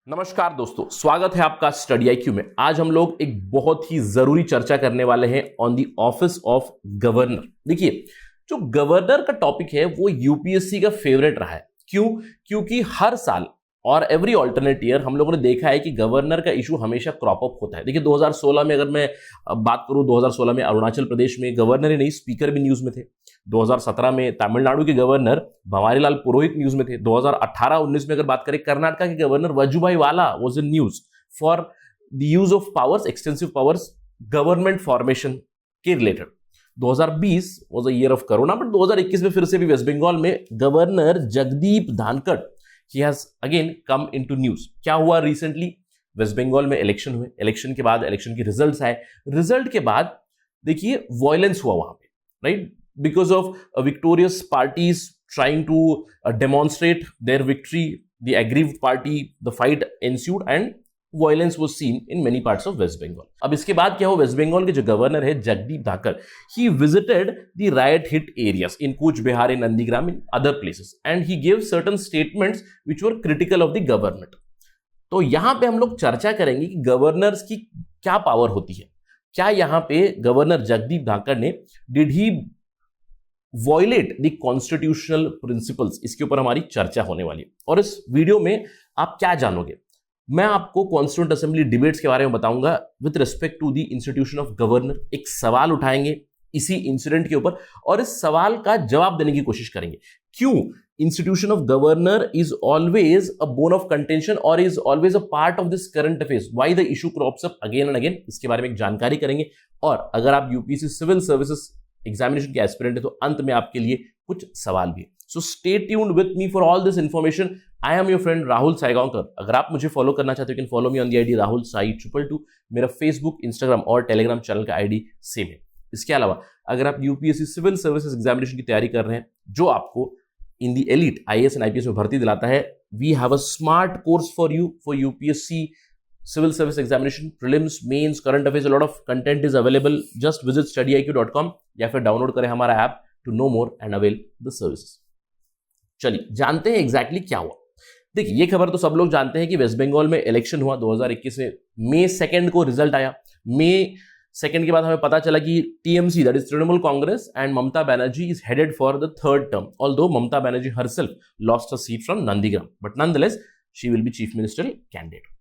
नमस्कार दोस्तों, स्वागत है आपका स्टडी आईक्यू में। आज हम लोग एक बहुत ही जरूरी चर्चा करने वाले हैं on the office of governor. देखिए, जो गवर्नर का टॉपिक है वो यूपीएससी का फेवरेट रहा है। क्यों? क्योंकि हर साल और एवरी ऑल्टरनेट ईयर हम लोगों ने देखा है कि गवर्नर का इशू हमेशा क्रॉप अप होता है। देखिए 2016 में अगर मैं बात करूं, 2016 में अरुणाचल प्रदेश में गवर्नर ही नहीं स्पीकर भी न्यूज में थे। 2017 में तमिलनाडु के गवर्नर भंवरीलाल पुरोहित न्यूज में थे। 2018-19 में अगर बात करें, कर्नाटका के governor Vajubhai Vala was in news for the use of powers, extensive powers government formation के related. 2020 was a year of corona, but 2021 में फिर से भी वेस्ट बंगाल में governor Jagdeep Dhankhar he has again come into news. क्या हुआ रिसेंटली? वेस्ट बंगाल में इलेक्शन हुए, इलेक्शन के बाद इलेक्शन के रिजल्ट्स आए, रिजल्ट के बाद देखिए वायलेंस हुआ वहां पे, right? Because of victorious parties trying to demonstrate their victory, the aggrieved party, the fight ensued and violence was seen in many parts of West Bengal. अब इसके बाद क्या हुआ? वेस्ट बंगाल के जो गवर्नर है जगदीप धाकड़, he visited the riot hit areas in Cooch Behar, in Nandigram, in other places, and he gave certain statements which were critical of the government. तो यहां पे हम लोग चर्चा करेंगे कि गवर्नर्स की क्या पावर होती है। क्या यहां पे गवर्नर जगदीप धाकड़ ने did he violate the constitutional principles? इसके ऊपर हमारी चर्चा होने वाली है। और इस वीडियो में आप क्या जानोगे? मैं आपको कॉन्स्टिट्यूएंट असेंबली डिबेट्स के बारे में बताऊंगा with respect to the institution of governor. एक सवाल उठाएंगे इसी इंसिडेंट के ऊपर और इस सवाल का जवाब देने की कोशिश करेंगे। क्यों institution of governor is always a bone of contention और is always a part of this current affairs, why the issue crops up again and again, इसके बारे में एक जानकारी करेंगे। और अगर आप यूपीएससी सिविल सर्विसेज एग्जामिनेशन के एस्पिरेंट है तो अंत में आपके लिए कुछ सवाल भी है। So stay tuned with me for all this information. I am your friend Rahul Saigaonkar. अगर आप मुझे फॉलो करना चाहते हो, can follow me on the ID Rahul Sai 222। मेरा फेसबुक, इंस्टाग्राम और टेलीग्राम चैनल का आईडी सेम है। इसके अलावा अगर आप यूपीएससी सिविल सर्विसेज एग्जामिनेशन की तैयारी कर रहे हैं जो आपको in the elite IAS and IPS में भर्ती दिलाता है, we have a smart course for you for UPSC civil service examination, prelims, mains, current affairs, a lot of content is available. Just visit studyiq.com या फिर download करें हमारा app to know more and avail the services. चलिए जानते हैं exactly क्या हुआ। देखिए, ये खबर तो सब लोग जानते हैं कि वेस्ट बंगाल में इलेक्शन हुआ 2021 में। मई 2 को रिजल्ट आया। मई 2 के बाद हमें पता चला कि TMC, that is Trinamool Congress, and Mamata Banerjee is headed for the third term, although Mamata Banerjee herself lost a seat from Nandigram, but nonetheless she will be chief minister candidate.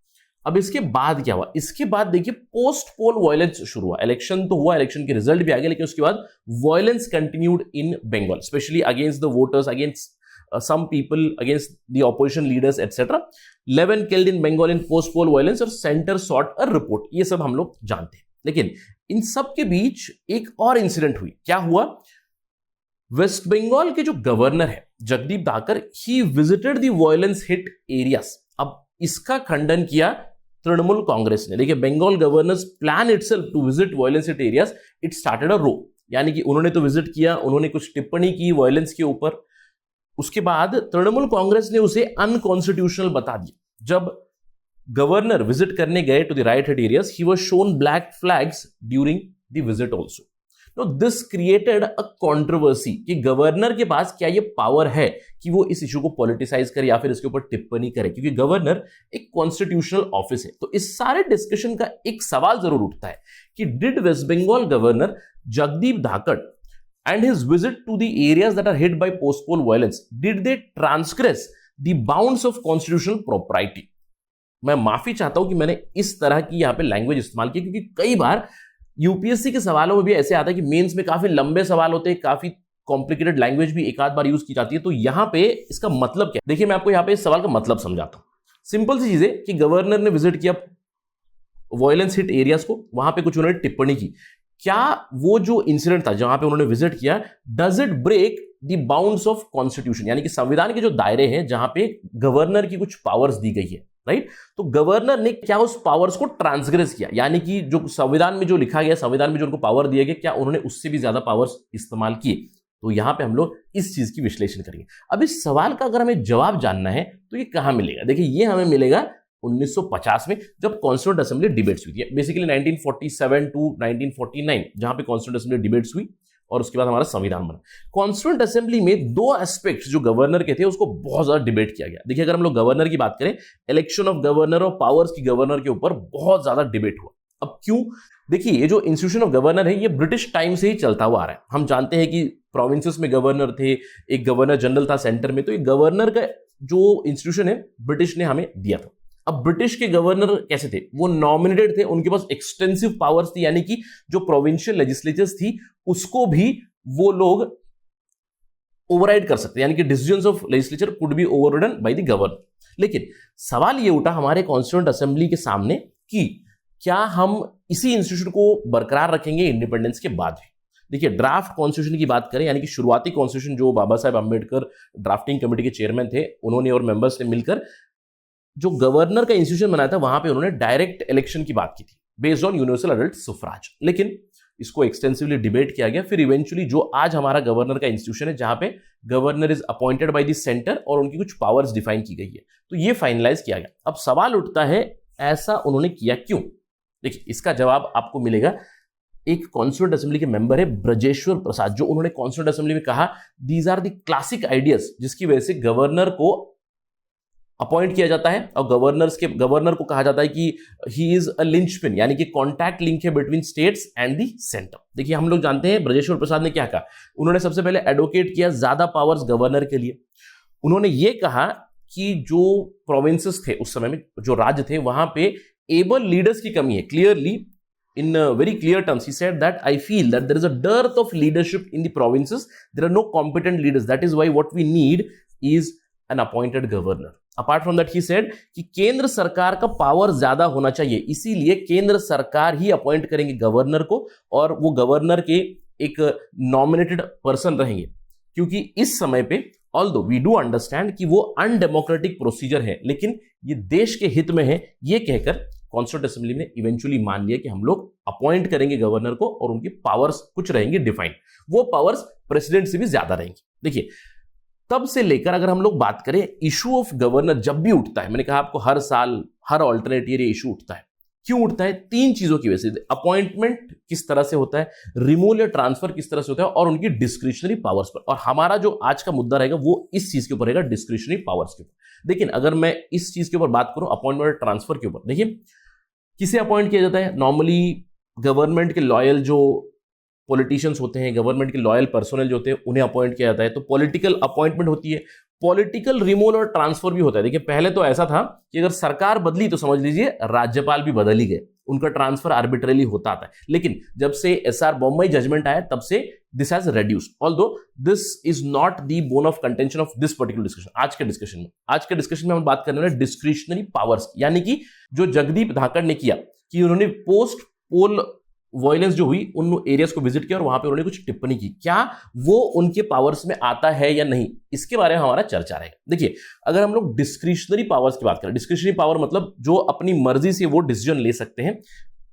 अब इसके बाद क्या हुआ? इसके बाद देखिए पोस्ट पोल वायलेंस शुरू हुआ। इलेक्शन तो हुआ, इलेक्शन के रिजल्ट भी आ गए, लेकिन उसके बाद violence continued in Bengal, specially against the voters, against some people, against the opposition leaders etcetera. 11 killed in Bengal in post poll violence और सेंटर सॉट अ रिपोर्ट। ये सब हम लोग जानते हैं। लेकिन इन सब के बीच एक और इंसिडेंट हुई। क्या हुआ? वेस्ट बंगाल के जो गवर्नर है Jagdeep Dhakad, he visited the violence hit areas. अब इसका खंडन किया तृणमूल कांग्रेस ने। देखिए, Bengal governor's plan itself to visit violence hit areas, it started a row, यानी कि उन्होंने तो विजिट किया, उन्होंने कुछ टिप्पणी की वायलेंस के ऊपर। उसके बाद तृणमूल कांग्रेस ने उसे अनकॉन्स्टिट्यूशनल बता दिया। जब गवर्नर विजिट करने गए to the riot hit areas, he was shown black flags during the visit also. Now, this created a controversy कि गवर्नर के पास क्या ये पावर है कि वो इस इशू को पॉलिटिसाइज करे या फिर इसके ऊपर टिप्पणी करे, क्योंकि गवर्नर एक कॉन्स्टिट्यूशनल ऑफिस है। तो इस सारे डिस्कशन का एक सवाल जरूर उठता है कि did waste Bengal governor Jagdeep Dhankhar and his visit to the areas that are hit by post poll violence, did they transgress the bounds of constitutional property? मैं माफी चाहता हूं कि मैंने इस तरह की यहां पे लैंग्वेज इस्तेमाल की, क्योंकि कई बार यूपीएससी के सवालों में भी ऐसे आता है कि मेंस में काफी लंबे सवाल होते हैं, काफी कॉम्प्लिकेटेड लैंग्वेज भी एक आध बार यूज की जाती है। तो यहां पे इसका मतलब क्या है? देखिए, मैं आपको यहां पे इस सवाल का मतलब समझाता हूं। सिंपल सी चीज है कि गवर्नर ने विजिट किया वायलेंस हिट एरियाज को, वहां पे कुछ उन्होंने टिप्पणी की। क्या वो जो इंसिडेंट था जहां पे उन्होंने विजिट किया, does it break the bounds of constitution, यानी कि संविधान के जो दायरे हैं जहां पे गवर्नर की कुछ पावर्स दी गई है, राइट? तो गवर्नर ने क्या उस पावर्स को ट्रांसग्रेस किया, यानी कि जो संविधान में जो लिखा गया, संविधान में जो उनको पावर दिया गया, क्या उन्होंने उससे भी ज्यादा पावर्स इस्तेमाल किए? तो यहां पे हम लोग इस चीज की विश्लेषण करेंगे। अब इस सवाल का अगर हमें जवाब जानना है तो ये कहां मिलेगा? देखिए, ये हमें मिलेगा 1950 में, जब कॉन्स्टिट्यूएंट असेंबली डिबेट्स हुई थी। बेसिकली 1947 टू 1949 जहां पे कॉन्स्टिट्यूएंट असेंबली डिबेट्स हुई, और उसके बाद हमारा संविधान बना। कॉन्स्टिट्यूएंट असेंबली में दो एस्पेक्ट्स जो गवर्नर के थे उसको बहुत ज्यादा डिबेट किया गया। देखिए, अगर हम लोग गवर्नर की बात करें, इलेक्शन ऑफ गवर्नर और पावर्स की गवर्नर के ऊपर बहुत ज्यादा डिबेट हुआ। अब क्यों? देखिए, ये जो इंस्टीट्यूशन ऑफ गवर्नर है ये ब्रिटिश टाइम से ही चलता हुआ आ रहा है। हम जानते हैं कि प्रोविंसेस में गवर्नर थे, एक गवर्नर जनरल था सेंटर में, तो ये गवर्नर का जो इंस्टीट्यूशन है ब्रिटिश ने हमें दिया था। अब ब्रिटिश के गवर्नर कैसे थे? वो नॉमिनेटेड थे, उनके पास एक्सटेंसिव पावर्स थी, यानी कि जो प्रोविंशियल लेजिस्लेचर्स थी उसको भी वो लोग ओवरराइड कर सकते, यानी कि decisions of legislature could be overridden by the governor. लेकिन सवाल ये उठा हमारे कॉन्स्टिट्यूएंट असेंबली के सामने कि क्या हम इसी इंस्टीट्यूशन को बरकरार रखेंगे इंडिपेंडेंस के बाद भी? देखिए, ड्राफ्ट कॉन्स्टिट्यूशन की बात करें, यानी कि शुरुआती कॉन्स्टिट्यूशन जो बाबा साहेब अंबेडकर ड्राफ्टिंग कमेटी के चेयरमैन थे, उन्होंने और मेंबर्स ने मिलकर जो गवर्नर का इंस्टीट्यूशन बनाया था वहां पे उन्होंने डायरेक्ट इलेक्शन की बात की थी बेस्ड ऑन यूनिवर्सल अडल्ट सुफ्राज। लेकिन इसको एक्सटेंसिवली डिबेट किया गया, फिर इवेंचुअली जो आज हमारा गवर्नर का इंस्टीट्यूशन है जहां पे governor is appointed by the centre और उनकी कुछ पावर्स डिफाइन की गई है, तो ये फाइनलाइज किया गया। अब सवाल उठता है, ऐसा उन्होंने किया क्यों? देखिए, इसका जवाब आपको मिलेगा। एक कॉन्स्टिट्यूएंट असेंबली के मेंबर है ब्रजेश्वर प्रसाद, जो उन्होंने कॉन्स्टिट्यूएंट असेंबली में कहा these are the classic ideas जिसकी वजह से गवर्नर को अपॉइंट किया जाता है और गवर्नर को कहा जाता है कि ही इज अ लिंचपिन, यानी कि कॉन्टैक्ट लिंक है between states and the centre. देखिए, हम लोग जानते हैं ब्रजेश्वर प्रसाद ने क्या कहा। उन्होंने सबसे पहले एडवोकेट किया ज्यादा पावर्स गवर्नर के लिए। उन्होंने ये कहा कि जो प्रोविंसेस थे उस समय में, जो राज्य थे, वहां पे एबल लीडर्स की कमी है। Clearly, in very clear terms, he said that I feel that there is a dearth of leadership in the provinces. There are no competent leaders. That is why what we need is an appointed governor. Apart from that, he said कि केंद्र सरकार का power ज्यादा होना चाहिए, इसीलिए केंद्र सरकार ही अपॉइंट करेंगे गवर्नर को और वो गवर्नर के एक नॉमिनेटेड पर्सन रहेंगे। क्योंकि इस समय पे ऑल्दो वी डू अंडरस्टैंड कि वो अनडेमोक्रेटिक प्रोसीजर है, लेकिन ये देश के हित में है, ये कहकर कॉन्स्टिट्यूएंट असेंबली ने इवेंचुअली मान लिया कि हम लोग अपॉइंट करेंगे गवर्नर को और उनकी पावर्स कुछ रहेंगी डिफाइंड, वो पावर्स प्रेसिडेंट से भी ज्यादा रहेंगी। देखिए, तब से लेकर अगर हम लोग बात करें, इशू ऑफ गवर्नर जब भी उठता है, मैंने कहा आपको हर साल हर ऑल्टरनेट ईयर ये इशू उठता है। क्यों उठता है? तीन चीजों की वजह से। अपॉइंटमेंट किस तरह से होता है, रिमूवल या ट्रांसफर किस तरह से होता है, और उनकी डिस्क्रिशनरी पावर्स पर। और हमारा जो आज का मुद्दा रहेगा वो इस चीज के ऊपर रहेगा, डिस्क्रिशनरी पावर्स के ऊपर। लेकिन अगर मैं इस चीज के ऊपर बात करूं, अपॉइंटमेंट और ट्रांसफर के ऊपर, देखिए किसे अपॉइंट किया जाता है? नॉर्मली गवर्नमेंट के लॉयल जो पॉलिटिशियंस होते हैं, गवर्नमेंट के लॉयल पर्सनल जो होते हैं, उन्हें अपॉइंट किया जाता है। तो पॉलिटिकल अपॉइंटमेंट होती है, पॉलिटिकल रिमूवल और ट्रांसफर भी होता है। देखिए, पहले तो ऐसा था कि अगर सरकार बदली तो समझ लीजिए राज्यपाल भी बदल ही गए, उनका ट्रांसफर आर्बिट्रेली होता था। लेकिन जब से एसआर बॉम्बई जजमेंट आया तब से this has reduced, although this is not the bone of contention of this particular discussion. आज के डिस्कशन में हम बात करने वाले डिस्क्रिशनरी पावर्स, यानी कि जो जगदीप धाकड़ ने किया कि उन्होंने पोस्ट पोल वायलेंस जो हुई उन एरियाज को विजिट किया और वहां पे उन्होंने कुछ टिप्पणी की, क्या वो उनके पावर्स में आता है या नहीं, इसके बारे में हमारा चर्चा रहेगा। देखिए, अगर हम लोग डिस्क्रिशनरी पावर्स की बात करें, डिस्क्रिशनरी पावर मतलब जो अपनी मर्जी से वो डिसीजन ले सकते हैं,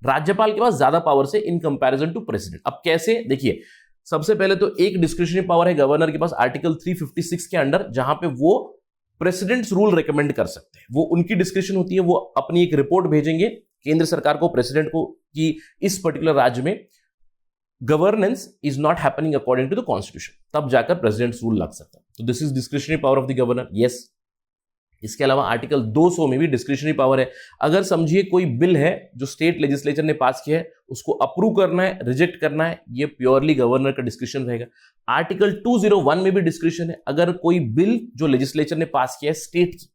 राज्यपाल के पास ज्यादा पावर से इन कंपैरिजन टू प्रेसिडेंट। अब कैसे? देखिए, सबसे पहले तो एक डिस्क्रिशनरी पावर है गवर्नर के पास आर्टिकल 356 के अंडर, जहां पे वो प्रेसिडेंट्स रूल रिकमेंड कर सकते हैं। वो उनकी डिस्क्रिप्शन होती है, वो अपनी एक रिपोर्ट भेजेंगे केंद्र सरकार को, प्रेसिडेंट को, कि इस पर्टिकुलर राज्य में governance is not happening according to the constitution, तब जाकर प्रेसिडेंट्स रूल लग सकता है। तो this is discretionary power of the governor. Yes, इसके अलावा आर्टिकल 200 में भी डिस्क्रिशनरी पावर है। अगर समझिए कोई बिल है जो स्टेट लेजिस्लेचर ने पास किया है, उसको अप्रूव करना है, रिजेक्ट करना है, ये प्योरली गवर्नर का डिस्क्रिशन रहेगा। आर्टिकल 201 में भी डिस्क्रिशन है। अगर कोई बिल जो लेजिस्लेचर ने पास किया है स्टेट की,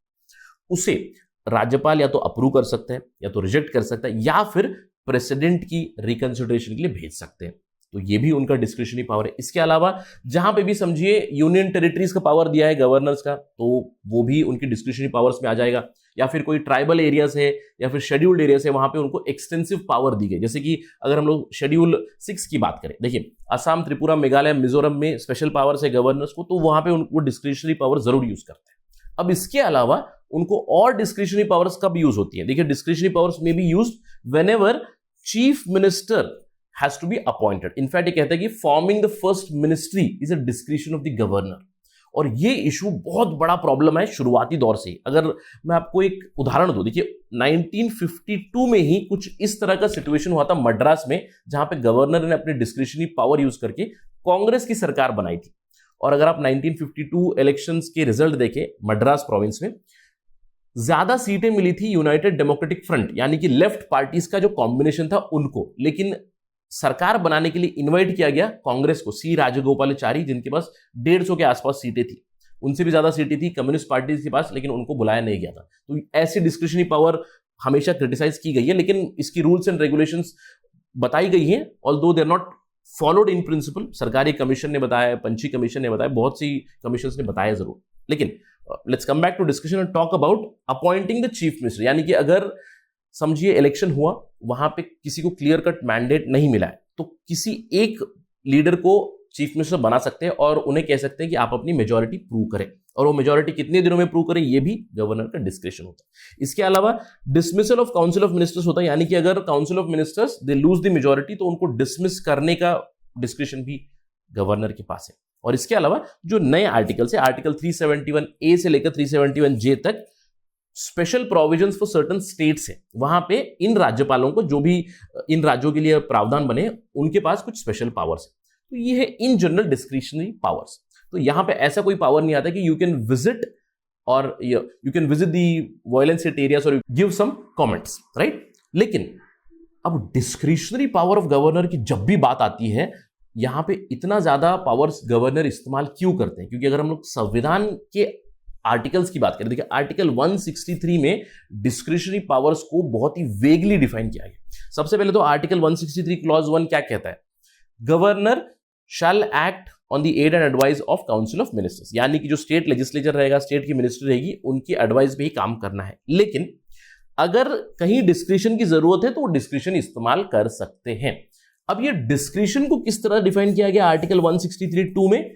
उसे राज्यपाल या तो अप्रूव कर सकते हैं या तो रिजेक्ट कर सकता है या फिर प्रेसिडेंट की रिकंसिडरेशन के लिए भेज सकते हैं। तो ये भी उनका डिस्क्रिशनरी पावर है। इसके अलावा जहां पे भी समझिए यूनियन टेरिटरीज का पावर दिया है गवर्नर्स का, तो वो भी उनकी डिस्क्रिशनरी पावर्स में आ जाएगा। या फिर कोई ट्राइबल एरियाज है या फिर शेड्यूल्ड एरियाज है, वहां पे उनको एक्सटेंसिव पावर दी गई। जैसे कि अगर हम लोग शेड्यूल 6 की बात करें, देखिए असम, त्रिपुरा, मेघालय, मिजोरम में स्पेशल पावर्स है गवर्नर्स को, तो वहां पे उनको डिस्क्रिशनरी पावर जरूर यूज करते हैं। अब इसके अलावा उनको और डिस्क्रिशनरी पावर्स कब यूज होती है? देखिए, डिस्क्रिशनरी पावर्स में भी use whenever chief minister has to be appointed. In fact, ये कहता है कि forming the first ministry is a discretion of the governor. और ये इशू बहुत बड़ा प्रॉब्लम है शुरुआती दौर से। अगर मैं आपको एक उदाहरण दूं, देखिए 1952 में ही कुछ इस तरह का सिचुएशन हुआ था मद्रास में, जहां पे गवर्नर ने अपनी डिस्क्रिशनरी पावर यूज करके कांग्रेस की सरकार बनाई थी। और अगर आप 1952 इलेक्शंस के रिजल्ट देखें, मद्रास प्रोविंस में ज्यादा सीटें मिली थी यूनाइटेड डेमोक्रेटिक फ्रंट यानी कि लेफ्ट पार्टीज का जो कॉम्बिनेशन था उनको, लेकिन सरकार बनाने के लिए इनवाइट किया गया कांग्रेस को, सी राजगोपालाचारी जिनके पास 150 के आसपास सीटें थी, उनसे भी ज्यादा सीटें थी कम्युनिस्ट पार्टी के पास, लेकिन उनको बुलाया नहीं गया था। तो ऐसी डिस्क्रिशनरी पावर हमेशा क्रिटिसाइज की गई है, लेकिन इसकी रूल्स एंड रेगुलेशंस बताई गई हैं, although they are not followed in principle. सरकारी कमीशन ने बताया, पंची कमीशन ने बताया, बहुत सी कमीशन ने बताया जरूर, लेकिन let's come back to discussion and talk about appointing the chief minister. यानी कि अगर समझिए इलेक्शन हुआ, वहां पे किसी को क्लियर कट मैंडेट नहीं मिला है, तो किसी एक लीडर को चीफ मिनिस्टर बना सकते हैं और उन्हें कह सकते हैं कि आप अपनी मेजॉरिटी प्रूव करें, और वो मेजॉरिटी कितने दिनों में प्रूव करें ये भी गवर्नर का डिस्क्रिप्शन होता है। इसके अलावा dismissal of council of ministers होता है, यानी कि अगर council of ministers they lose the majority तो उनको डिसमिस करने का डिस्क्रिप्शन भी गवर्नर के पास है। और इसके अलावा जो नए आर्टिकल्स है, आर्टिकल 371 ए से लेकर 371 जे तक special provisions for certain states है, वहां पे इन राज्यपालों को, जो भी इन राज्यों के लिए प्रावधान बने, उनके पास कुछ स्पेशल पावर्स है। तो ये है इन जनरल डिस्क्रिशनरी पावर्स। तो यहां पे ऐसा कोई पावर नहीं आता कि यू कैन विजिट और you can visit the violence areas और गिव सम कमेंट्स, राइट। लेकिन अब डिस्क्रिशनरी पावर ऑफ गवर्नर की जब भी बात आती है, यहां पे इतना ज्यादा पावर्स गवर्नर इस्तेमाल क्यों करते हैं? क्योंकि अगर हम लोग संविधान के आर्टिकल्स की बात करें, देखिए आर्टिकल 163 में डिस्क्रिशनरी पावर्स को बहुत ही वेगली डिफाइन किया गया। सबसे पहले तो आर्टिकल 163 क्लॉज 1 क्या कहता है? Governor shall act on the aid and advice of council of ministers, यानी कि जो स्टेट लेजिस्लेचर रहेगा, स्टेट की मिनिस्ट्री रहेगी, उनकी एडवाइस पे ही काम करना है। लेकिन अगर कहीं डिस्क्रिशन की जरूरत है तो वो डिस्क्रिशन इस्तेमाल कर सकते हैं। अब ये डिस्क्रिशन को किस तरह डिफाइन किया गया आर्टिकल 163(2) में,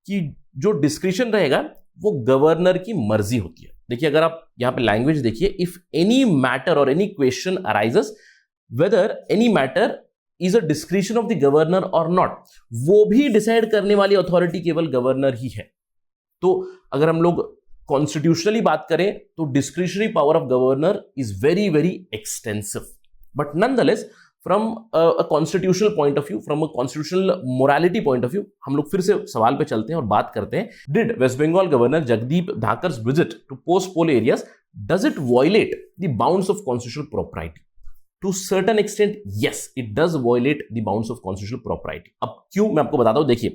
कि जो डिस्क्रिशन रहेगा वो गवर्नर की मर्जी होती है। देखिए अगर आप यहां पे लैंग्वेज देखिए, इफ एनी मैटर और any question arises whether any matter is a discretion of the governor और नॉट, वो भी डिसाइड करने वाली अथॉरिटी केवल गवर्नर ही है। तो अगर हम लोग कॉन्स्टिट्यूशनली बात करें तो discretionary power of governor is very very extensive, but nonetheless from a constitutional point of view, from a constitutional morality point of view, हम लोग फिर से सवाल पे चलते हैं और बात करते हैं, did waste Bengal governor Jagdeep Dhankhar's visit to post poll areas, does it violate the bounds of constitutional propriety? To certain extent yes, it does violate the bounds of constitutional propriety. अब क्यों, मैं आपको बताता हूं। देखिए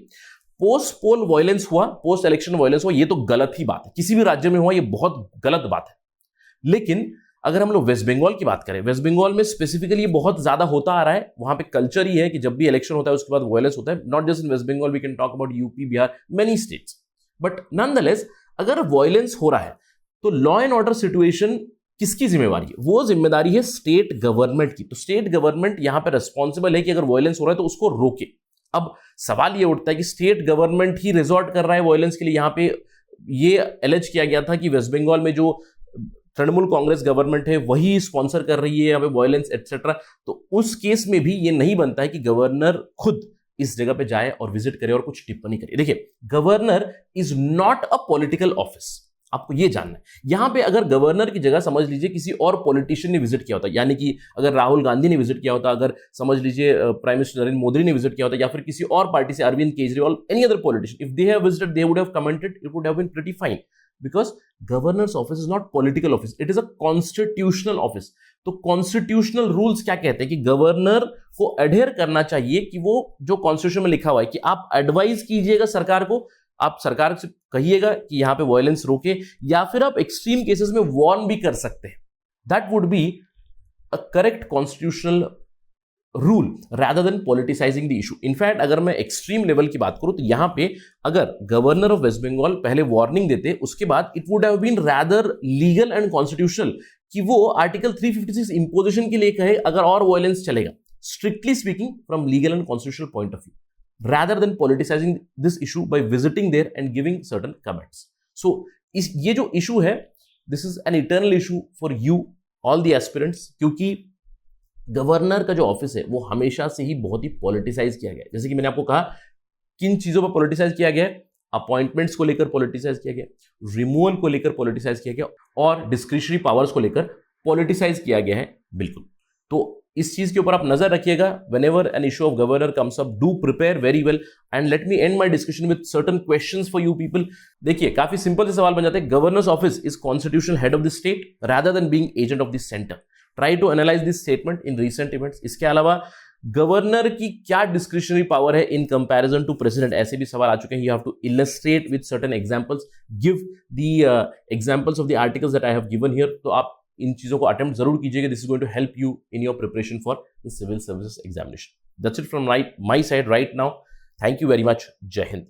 पोस्ट पोल वायलेंस हुआ, post election violence हुआ, ये तो गलत ही बात है, किसी भी राज्य में हुआ ये बहुत गलत बात है। लेकिन अगर हम लोग वेस्ट बंगाल की बात करें, वेस्ट बंगाल में स्पेसिफिकली ये बहुत ज्यादा होता आ रहा है। वहां पे कल्चर ही है कि जब भी इलेक्शन होता है उसके बाद वायलेंस होता है। Not just in West Bengal, we can talk about UP, Bihar, many states. But nonetheless अगर वायलेंस हो रहा है तो लॉ एंड ऑर्डर सिचुएशन किसकी जिम्मेवारी है? वो जिम्मेदारी है स्टेट गवर्नमेंट की। तो स्टेट गवर्नमेंट यहां पर रिस्पॉन्सिबल है कि अगर वायलेंस हो रहा है तो उसको रोके। अब सवाल ये उठता है कि स्टेट गवर्नमेंट ही रिजॉर्ट कर रहा है वायलेंस के लिए। यहां पे ये एलिज किया गया था कि वेस्ट बंगाल में जो तृणमूल कांग्रेस गवर्नमेंट है वही स्पॉन्सर कर रही है हमें वायलेंस एटसेट्रा। तो उस केस में भी ये नहीं बनता है कि गवर्नर खुद इस जगह पे जाए और विजिट करे और कुछ टिप्पणी करे। देखिए governor is not a political office, आपको ये जानना है। यहां पे अगर गवर्नर की जगह समझ लीजिए किसी और पॉलिटिशियन ने विजिट किया होता, यानी कि अगर राहुल गांधी ने विजिट किया होता, अगर समझ लीजिए प्राइम मिनिस्टर नरेंद्र मोदी ने विजिट किया होता, या फिर किसी और पार्टी से Arvind Kejriwal, any other politician, if they have visited they would have commented, it would have been pretty fine, because governor's office is not political office, it is a constitutional office. तो constitutional rules क्या कहते हैं कि governor को adhere करना चाहिए कि वो जो कॉन्स्टिट्यूशन में लिखा हुआ है कि आप एडवाइस कीजिएगा सरकार को, आप सरकार से कहिएगा कि यहां पे वायलेंस रोके, या फिर आप एक्सट्रीम केसेस में वार्न भी कर सकते हैं। That would be a correct constitutional rule rather than politicizing the issue। In fact अगर मैं एक्सट्रीम लेवल की बात करूं तो यहां पे अगर गवर्नर ऑफ वेस्ट बंगाल पहले वार्निंग देते, उसके बाद it would have been rather legal and constitutional कि वो आर्टिकल 356 इंपोजिशन के लिए कहे अगर और वायलेंस चलेगा, strictly speaking from legal and constitutional point of view, rather than politicizing this issue by visiting there and giving certain comments। So ये जो issue है, this is an eternal issue for you all the aspirants, क्योंकि governor का जो office है वो हमेशा से ही बहुत ही पॉलिटिसाइज किया गया है। जैसे कि मैंने आपको कहा किन चीजों पर पॉलिटिसाइज किया गया है, अपॉइंटमेंट्स को लेकर पॉलिटिसाइज किया गया, रिमूवल को लेकर पॉलिटिसाइज किया गया, और डिस्क्रिशनरी पावर्स को लेकर पॉलिटिसाइज किया गया है। बिल्कुल तो इस चीज के ऊपर आप नजर रखिएगा. whenever an issue of governor comes up, do prepare very well and let me end my discussion with certain questions for you people. देखिए काफी सिंपल से सवाल बन जाते हैं. Governors office is constitutional head of the state rather than being agent of the center. Try to analyze this statement in recent events. इसके अलावा governor की क्या डिस्क्रिशनरी पावर है इन कंपैरिजन टू प्रेसिडेंट, ऐसे भी सवाल आ चुके हैं. You have to illustrate with certain examples, give the examples of the articles that I have given here. तो आप इन चीजों को अटेम्प्ट जरूर कीजिएगा. This is going to help you in your preparation for the civil services examination. That's it from my side right now. Thank you very much. जय हिंद.